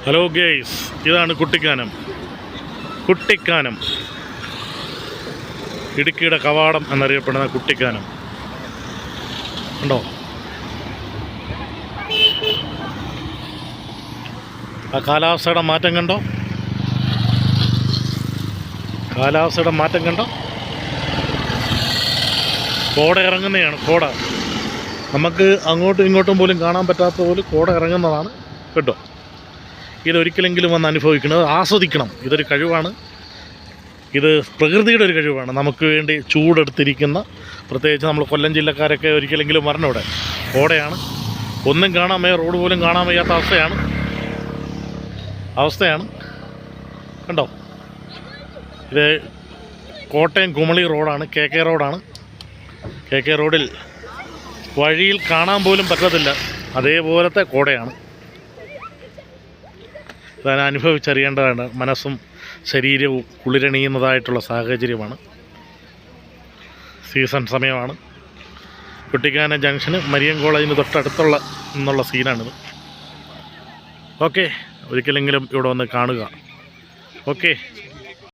Hello guys, ഇതാണ് കുട്ടിക്കാനം. ഇടുക്കിയുടെ കവാടം എന്നറിയപ്പെടുന്ന കുട്ടിക്കാനം ഉണ്ടോ? ആ കാലാവസ്ഥയുടെ മാറ്റം കണ്ടോ? കോട ഇറങ്ങുന്നതാണ്. കോട നമുക്ക് അങ്ങോട്ടും ഇങ്ങോട്ടും പോലും കാണാൻ പറ്റാത്ത പോലെ കോട ഇറങ്ങുന്നതാണ് കേട്ടോ. ഇതൊരിക്കലെങ്കിലും വന്ന് അനുഭവിക്കണം, ആസ്വദിക്കണം. ഇതൊരു കഴിവാണ്, ഇത് പ്രകൃതിയുടെ ഒരു കഴിവാണ്. നമുക്ക് വേണ്ടി ചൂടെടുത്തിരിക്കുന്ന, പ്രത്യേകിച്ച് നമ്മൾ കൊല്ലം ജില്ലക്കാരൊക്കെ ഒരിക്കലെങ്കിലും വരണം. ഇവിടെ കോടയാണ്, ഒന്നും കാണാൻ വയ്യ, റോഡ് പോലും കാണാൻ വയ്യാത്ത അവസ്ഥയാണ് കണ്ടോ. ഇത് കോട്ടയം കുമളി റോഡാണ്, KK റോഡാണ്. KK റോഡിൽ വഴിയിൽ കാണാൻ പോലും പറ്റത്തില്ല, അതേപോലത്തെ കോടയാണ്. താൻ അനുഭവിച്ചറിയേണ്ടതാണ്. മനസ്സും ശരീരവും കുളിരണിയുന്നതായിട്ടുള്ള സാഹചര്യമാണ്. സീസൺ സമയമാണ്. കുട്ടിക്കാനം ജംഗ്ഷന് മരിയൻ കോളേജിന് തൊട്ടടുത്തുള്ള നിന്നുള്ള സീനാണിത്. ഓക്കെ, ഒരിക്കലെങ്കിലും ഇവിടെ വന്ന് കാണുക. ഓക്കെ.